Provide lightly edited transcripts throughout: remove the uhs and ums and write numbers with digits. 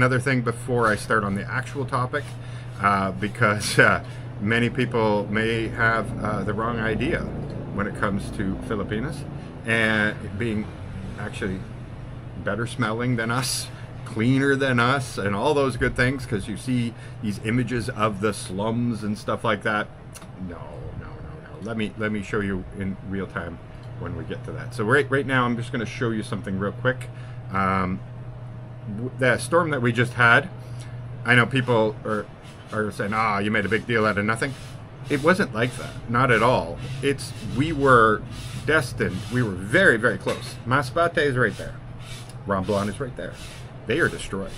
Another thing before I start on the actual topic, because many people may have the wrong idea when it comes to Filipinos and being actually better smelling than us, cleaner than us, and all those good things, because you see these images of the slums and stuff like that. No. Let me show you in real time when we get to that. So right now I'm just going to show you something real quick. The storm that we just had, I know people are saying, you made a big deal out of nothing. It wasn't like that, not at all. We were destined, we were very, very close. Masbate is right there. Romblon is right there. They are destroyed.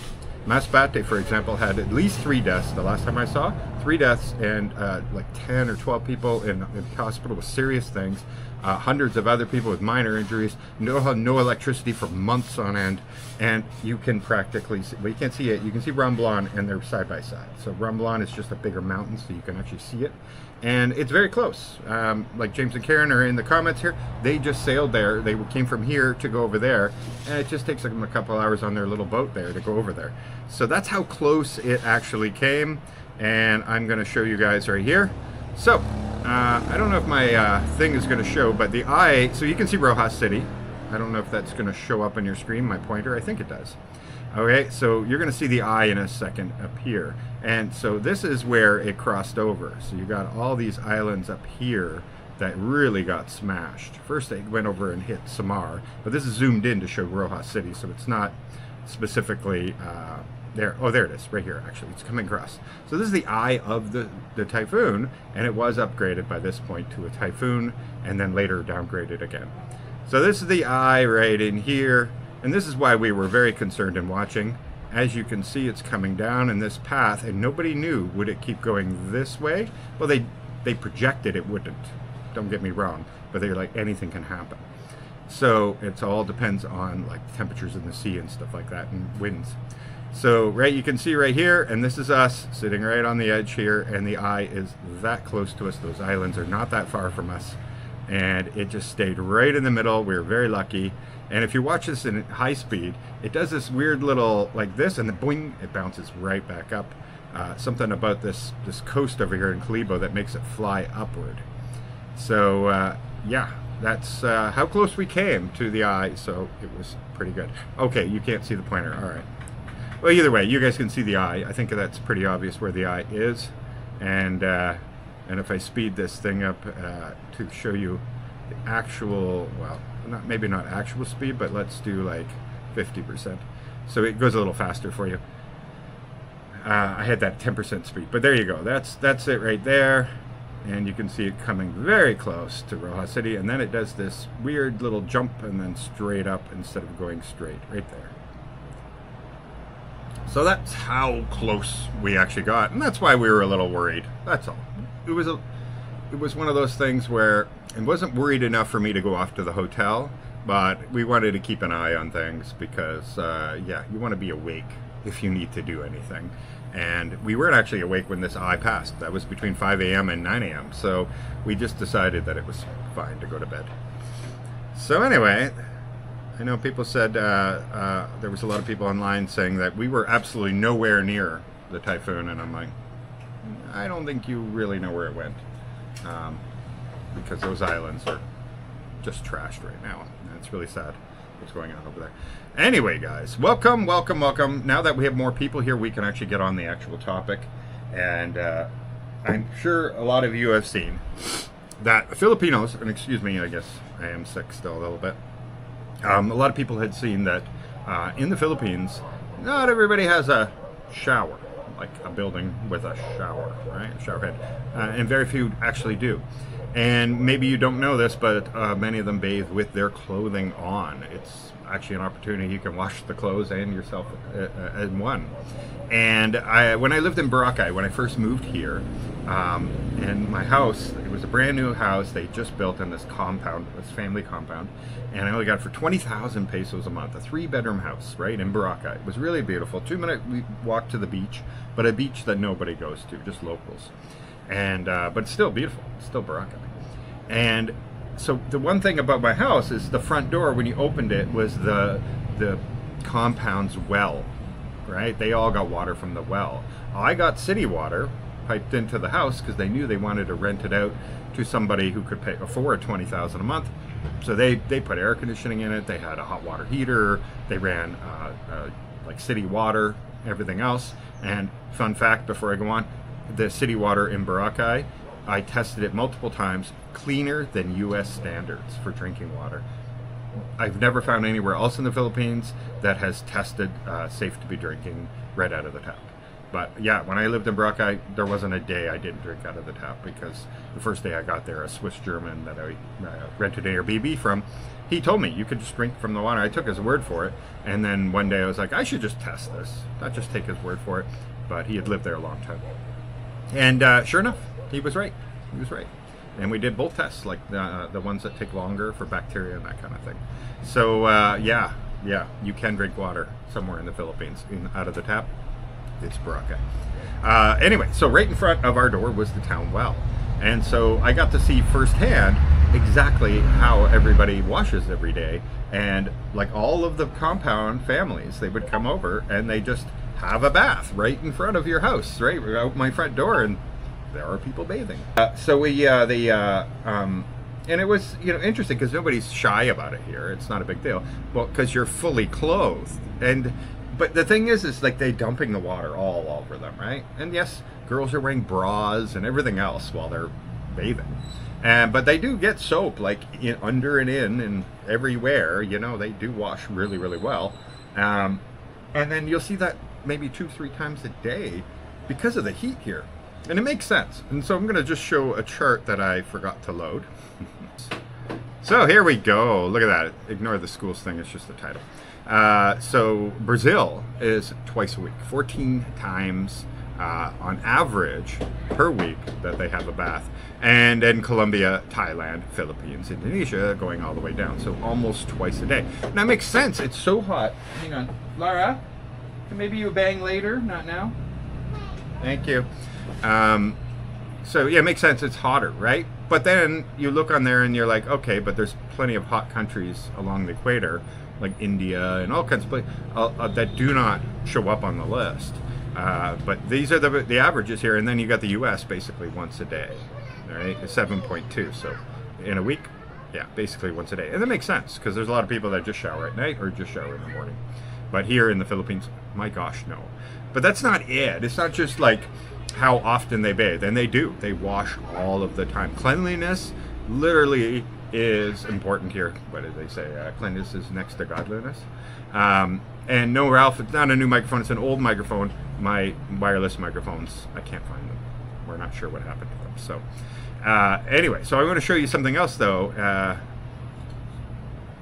Masbate, for example, had at least 3 deaths the last time I saw. 3 deaths and like 10 or 12 people in the hospital with serious things. Hundreds of other people with minor injuries. No electricity for months on end. And you can practically see, well, you can't see it. You can see Romblon, and they're side by side. So Romblon is just a bigger mountain, so you can actually see it. And it's very close. Like James and Karen are in the comments here. They just sailed there. They came from here to go over there. And it just takes them a couple hours on their little boat there to go over there. So that's how close it actually came. And I'm going to show you guys right here. So, I don't know if my thing is going to show, but the eye, so you can see Rojas City. I don't know if that's going to show up on your screen, my pointer. I think it does. Okay, so you're going to see the eye in a second up here. And so this is where it crossed over. So you got all these islands up here that really got smashed. First it went over and hit Samar, but this is zoomed in to show Rojas City, so it's not specifically there. Oh, there it is, right here, actually. It's coming across. So this is the eye of the Typhoon, and it was upgraded by this point to a Typhoon, and then later downgraded again. So this is the eye right in here, and this is why we were very concerned in watching. As you can see, it's coming down in this path, and nobody knew, would it keep going this way? Well, they projected it wouldn't. Don't get me wrong, but they're like, anything can happen. So it all depends on like temperatures in the sea and stuff like that, and winds. So right, you can see right here, and this is us sitting right on the edge here, and the eye is that close to us. Those islands are not that far from us, and it just stayed right in the middle. We were very lucky. And if you watch this in high speed, it does this weird little like this, and then boing, it bounces right back up. Something about this coast over here in Kalibo that makes it fly upward. So yeah, that's how close we came to the eye. So it was pretty good. Okay, you can't see the pointer. All right. Well, either way, you guys can see the eye. I think that's pretty obvious where the eye is. And if I speed this thing up to show you the actual, well, maybe not actual speed, but let's do like 50%. So it goes a little faster for you. I had that 10% speed, but there you go. That's it right there. And you can see it coming very close to Rojas City. And then it does this weird little jump and then straight up instead of going straight right there. So that's how close we actually got, and that's why we were a little worried. That's all. It was one of those things where it wasn't worried enough for me to go off to the hotel, but we wanted to keep an eye on things because, yeah, you want to be awake if you need to do anything. And we weren't actually awake when this eye passed. That was between 5 a.m. and 9 a.m. So we just decided that it was fine to go to bed. So anyway, I know people said, there was a lot of people online saying that we were absolutely nowhere near the Typhoon, and I'm like, I don't think you really know where it went, because those islands are just trashed right now, and it's really sad what's going on over there. Anyway, guys, welcome. Now that we have more people here, we can actually get on the actual topic, and I'm sure a lot of you have seen that Filipinos, and excuse me, I guess I am sick still a little bit. A lot of people had seen that in the Philippines, not everybody has a shower, like a building with a shower, right? A shower head. And very few actually do. And maybe you don't know this, but many of them bathe with their clothing on. It's actually an opportunity. You can wash the clothes and yourself in one. And when I lived in Boracay, when I first moved here, and my house, it was a brand new house they just built in this compound, this family compound, and I only got it for 20,000 pesos a month, a 3-bedroom house, right, in Boracay. It was really beautiful, 2-minute walk to the beach, but a beach that nobody goes to, just locals. And but it's still beautiful, it's still Boracay. And so the one thing about my house is the front door, when you opened it, was the compound's well, right? They all got water from the well. I got city water piped into the house because they knew they wanted to rent it out to somebody who could afford $20,000 a month. So they put air conditioning in it. They had a hot water heater. They ran like city water, everything else. And fun fact before I go on, the city water in Boracay, I tested it multiple times, cleaner than US standards for drinking water. I've never found anywhere else in the Philippines that has tested safe to be drinking right out of the tap. But yeah, when I lived in Boracay, there wasn't a day I didn't drink out of the tap, because the first day I got there, a Swiss German that I rented an Airbnb from, he told me you could just drink from the water. I took his word for it, and then one day I was like, I should just test this, not just take his word for it. But he had lived there a long time, and sure enough, he was right. He was right. And we did both tests, like the ones that take longer for bacteria and that kind of thing. So yeah, you can drink water somewhere in the Philippines out of the tap. It's Boracay. Anyway, so right in front of our door was the town well. And so I got to see firsthand exactly how everybody washes every day. And like all of the compound families, they would come over and they just have a bath right in front of your house, right out my front door, and there are people bathing. And it was, interesting because nobody's shy about it here. It's not a big deal. Well, because you're fully clothed. But the thing is like they dumping the water all over them, right? And yes, girls are wearing bras and everything else while they're bathing. But they do get soap, like under and in and everywhere. They do wash really, really well. And then you'll see that maybe 2-3 times a day because of the heat here. And it makes sense. And so I'm going to just show a chart that I forgot to load. So here we go. Look at that. Ignore the schools thing. It's just the title. So Brazil is twice a week, 14 times on average per week that they have a bath. And then Colombia, Thailand, Philippines, Indonesia, going all the way down. So almost twice a day. Now it makes sense. It's so hot. Hang on. Lara, maybe you bang later, not now. Thank you. So yeah, it makes sense. It's hotter, right? But then you look on there and you're like, okay, but there's plenty of hot countries along the equator, like India and all kinds of places that do not show up on the list. But these are the averages here, and then you got the U.S. basically once a day, right? 7.2. So in a week, yeah, basically once a day, and that makes sense because there's a lot of people that just shower at night or just shower in the morning. But here in the Philippines, my gosh, no. But that's not it. It's not just like how often they bathe, and they do. They wash all of the time. Cleanliness literally is important here. What did they say? Cleanliness is next to godliness. And no, Ralph, it's not a new microphone. It's an old microphone. My wireless microphones, I can't find them. We're not sure what happened to them. So anyway, so I'm going to show you something else, though.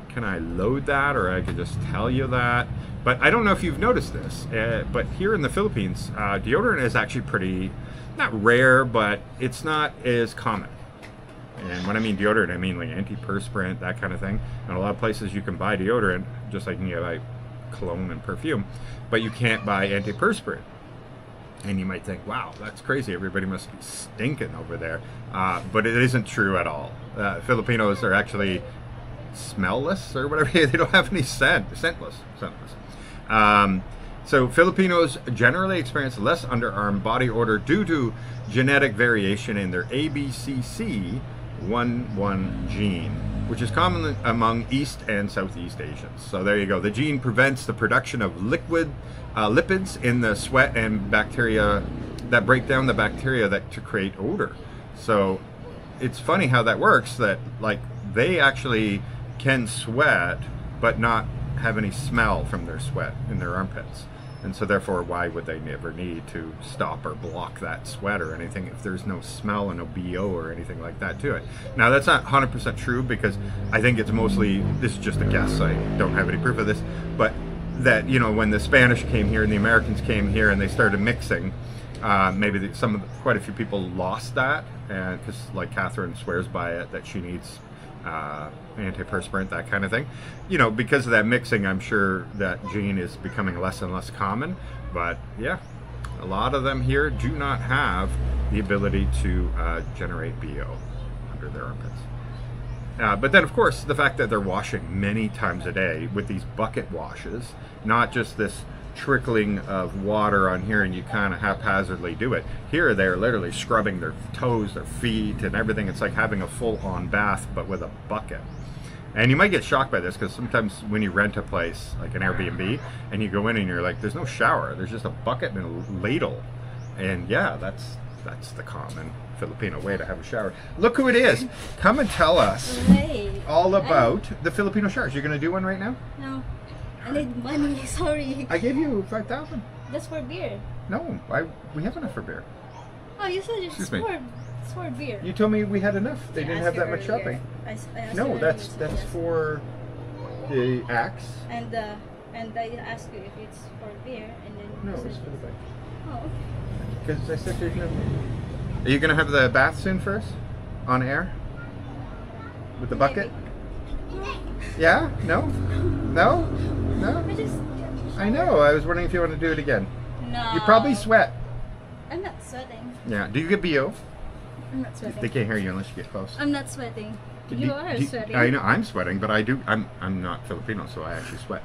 Can I load that, or I could just tell you that? But I don't know if you've noticed this, but here in the Philippines, deodorant is actually pretty, not rare, but it's not as common. And when I mean deodorant, I mean like antiperspirant, that kind of thing. And a lot of places you can buy deodorant, just like you can get like cologne and perfume, but you can't buy antiperspirant. And you might think, wow, that's crazy. Everybody must be stinking over there. But it isn't true at all. Filipinos are actually smellless or whatever. They don't have any scentless. So Filipinos generally experience less underarm body odor due to genetic variation in their ABCC11 gene, which is common among East and Southeast Asians. So there you go. The gene prevents the production of lipids in the sweat and bacteria that break down the bacteria to create odor. So it's funny how that works, that like they actually can sweat but not have any smell from their sweat in their armpits. And so therefore, why would they never need to stop or block that sweat or anything if there's no smell and no BO or anything like that to it? Now, that's not 100% true, because I think it's mostly, this is just a guess, I don't have any proof of this, but that, when the Spanish came here and the Americans came here and they started mixing, maybe quite a few people lost that, because like Catherine swears by it, that she needs antiperspirant, that kind of thing. Because of that mixing, I'm sure that gene is becoming less and less common. But yeah, a lot of them here do not have the ability to generate BO under their armpits. But then, of course, the fact that they're washing many times a day with these bucket washes, not just this trickling of water on here and you kind of haphazardly do it. Here they're literally scrubbing their toes, their feet, and everything. It's like having a full-on bath, but with a bucket. And you might get shocked by this because sometimes when you rent a place, like an Airbnb, and you go in and you're like, there's no shower, there's just a bucket and a ladle. And yeah, that's the common Filipino way to have a shower. Look who it is. Come and tell us all about the Filipino showers. You're going to do one right now? No. I need money, sorry. I gave you 5,000. That's for beer. No, we have enough for beer. Oh, you said it's for beer. You told me we had enough. They didn't have that much shopping. I asked No, you that's earlier, for the axe. And I asked you if it's for beer, and then No, you it's said for the bike. Oh, okay. Because I said there's no. Are you gonna have the bath soon first, on air, with the bucket? Yeah? No? No? No? I know. I was wondering if you want to do it again. No. You probably sweat. I'm not sweating. Yeah. Do you get BO? I'm not sweating. They can't hear you unless you get close. I'm not sweating. You are sweating. I know I'm sweating, but I do. I'm not Filipino, so I actually sweat.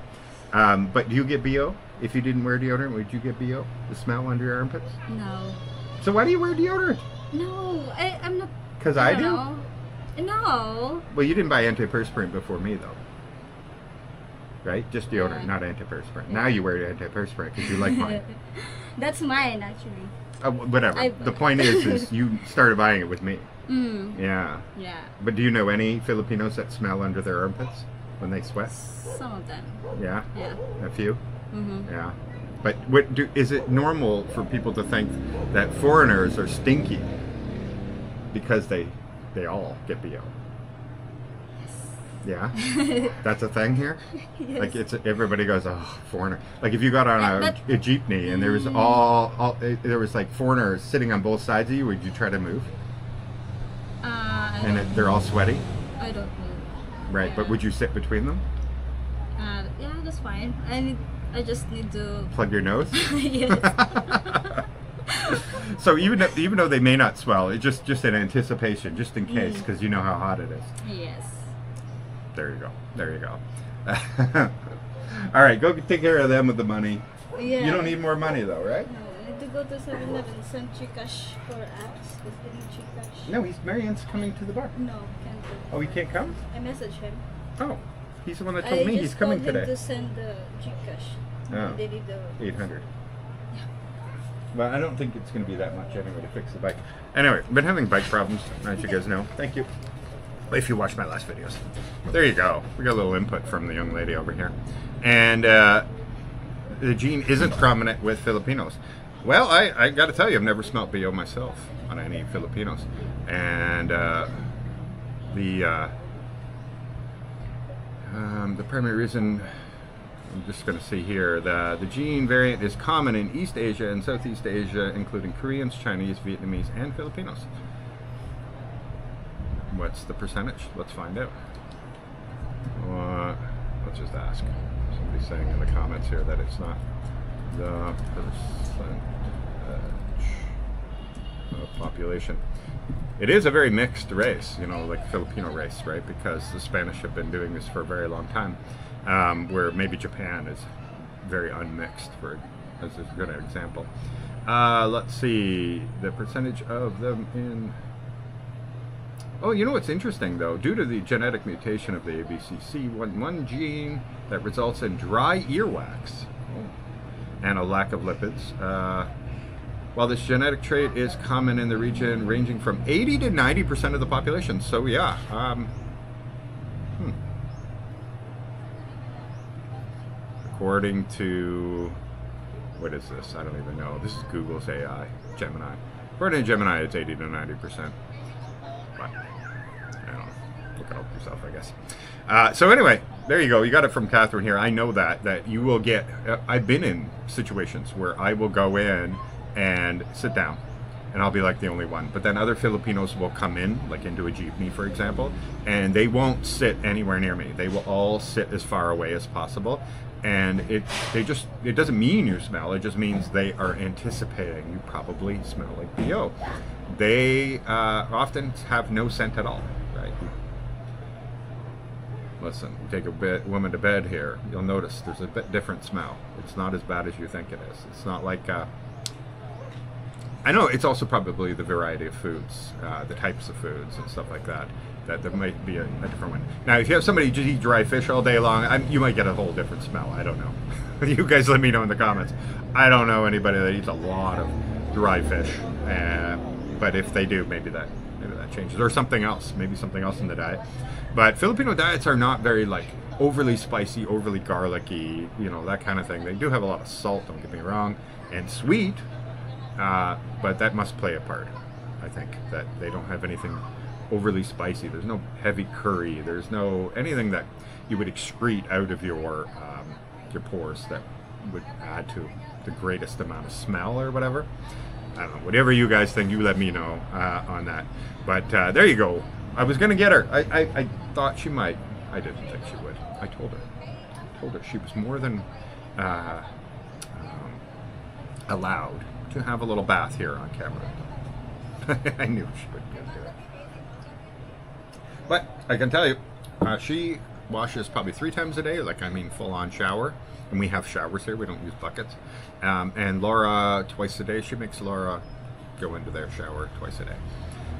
But do you get BO? If you didn't wear deodorant, would you get BO? The smell under your armpits? No. So why do you wear deodorant? No, I'm not. Because I do? Know. No. Well, you didn't buy antiperspirant before me, though. Right? Just deodorant, Yeah. not antiperspirant. Now you wear antiperspirant because you like mine. That's mine, actually. Whatever. The point is you started buying it with me. Mm. Yeah. Yeah. But do you know any Filipinos that smell under their armpits when they sweat? Some of them. Yeah? Yeah. A few? Mm-hmm. Yeah. But is it normal for people to think that foreigners are stinky because they all get BO? Yeah, that's a thing here. Yes. Like everybody goes, oh, foreigner. Like if you got on a jeepney and there was there was like foreigners sitting on both sides of you, would you try to move? They're all sweaty. I don't move. Right, Yeah. but would you sit between them? Yeah, that's fine. I just need to Plug your nose. Yes. So even though they may not swell, it's just in anticipation, just in case, because you know how hot it is. Yes. There you go. There you go. All right, go take care of them with the money. Yeah. You don't need more money though, right? No, I need to go to 7-Eleven, send Gcash for apps. Because they need Gcash. No, Marianne's coming to the bar. No, can't do. Oh, he can't come? I messaged him. Oh, he's the one that told me he's coming told him today. to send the Gcash. Oh. They need the 800. Yeah. Well, I don't think it's going to be that much anyway to fix the bike. Anyway, been having bike problems, as you guys know. Thank you. If you watch my last videos. There you go. We got a little input from the young lady over here. And the gene isn't prominent with Filipinos. Well, I got to tell you, I've never smelt BO myself on any Filipinos. And the primary reason, I'm just going to see here, the gene variant is common in East Asia and Southeast Asia, including Koreans, Chinese, Vietnamese, and Filipinos. What's the percentage? Let's find out. Let's just ask. Somebody's saying in the comments here that it's not the percentage of population. It is a very mixed race, you know, like Filipino race, right? Because the Spanish have been doing this for a very long time, where maybe Japan is very unmixed, as a good example. Let's see, the percentage of them in... Oh, you know what's interesting though? Due to the genetic mutation of the ABCC11 gene that results in dry earwax and a lack of lipids, while this genetic trait is common in the region, ranging from 80 to 90% of the population. So yeah, according to, what is this? I don't even know. This is Google's AI, Gemini. According to Gemini, it's 80 to 90%. But, I don't know, look it up yourself, I guess. So anyway, there you go. You got it from Catherine here. I know that you will get, I've been in situations where I will go in and sit down and I'll be like the only one. But then other Filipinos will come in, like into a jeepney, for example, and they won't sit anywhere near me. They will all sit as far away as possible. And it doesn't mean you smell, it just means they are anticipating you probably smell like BO. They often have no scent at all, right? listen, you take a woman to bed here, you'll notice there's a bit different smell. It's not as bad as you think it is. It's not like, I know it's also probably the variety of foods, the types of foods and stuff like that, that might be a different one. Now, if you have somebody who just eat dry fish all day long, you might get a whole different smell. I don't know. You guys let me know in the comments. I don't know anybody that eats a lot of dry fish, but if they do, maybe that changes, or something else, maybe something else in the diet. But Filipino diets are not very like overly spicy, overly garlicky, you know, that kind of thing. They do have a lot of salt, don't get me wrong, and sweet, but that must play a part. I think that they don't have anything overly spicy. There's no heavy curry. There's no anything that you would excrete out of your pores that would add to the greatest amount of smell or whatever. I don't know. Whatever you guys think, you let me know on that. But there you go. I was going to get her. I thought she might. I didn't think she would. I told her she was more than allowed to have a little bath here on camera. I knew she wouldn't get to it. But I can tell you, she washes probably 3 times a day, like I mean full-on shower. And we have showers here, we don't use buckets. And Laura, twice a day, she makes Laura go into their shower twice a day.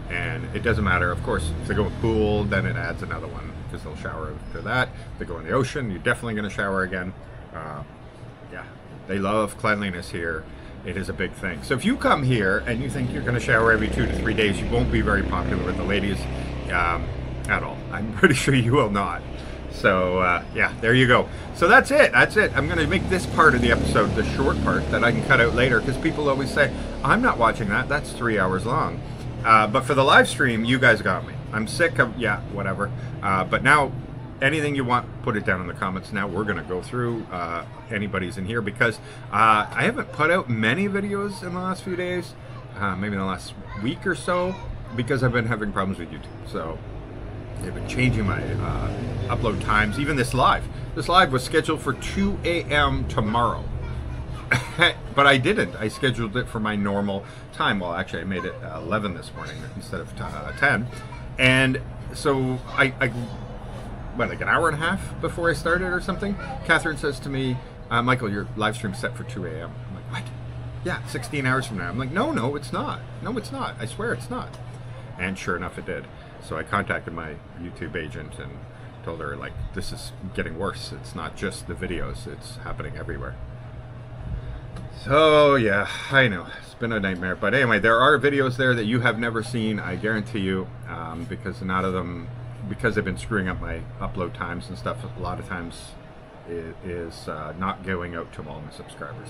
And it doesn't matter, of course, if they go in the pool, then it adds another one, because they'll shower after that. If they go in the ocean, you're definitely going to shower again. Yeah, they love cleanliness here. It is a big thing. So if you come here and you think you're going to shower every 2 to 3 days, you won't be very popular with the ladies at all. I'm pretty sure you will not. So yeah, there you go. So that's it. I'm going to make this part of the episode the short part that I can cut out later, because people always say, I'm not watching that. That's 3 hours long. But for the live stream, you guys got me. I'm sick of, yeah, whatever. But now, anything you want, put it down in the comments. Now we're going to go through anybody's in here, because I haven't put out many videos in the last few days, maybe in the last week or so, because I've been having problems with YouTube. So they've been changing my upload times. Even this live was scheduled for 2 a.m. tomorrow. But I didn't. I scheduled it for my normal time. Well, actually, I made it 11 this morning instead of 10. And so I like an hour and a half before I started or something, Catherine says to me, Michael, your live stream's set for 2 a.m. I'm like, what? Yeah, 16 hours from now. I'm like, no, it's not. No, it's not. I swear it's not. And sure enough, it did. So I contacted my YouTube agent and told her, like, this is getting worse. It's not just the videos. It's happening everywhere. So yeah, I know, it's been a nightmare. But anyway, there are videos there that you have never seen, I guarantee you, because none of them, because they've been screwing up my upload times and stuff, a lot of times it is not going out to all my subscribers.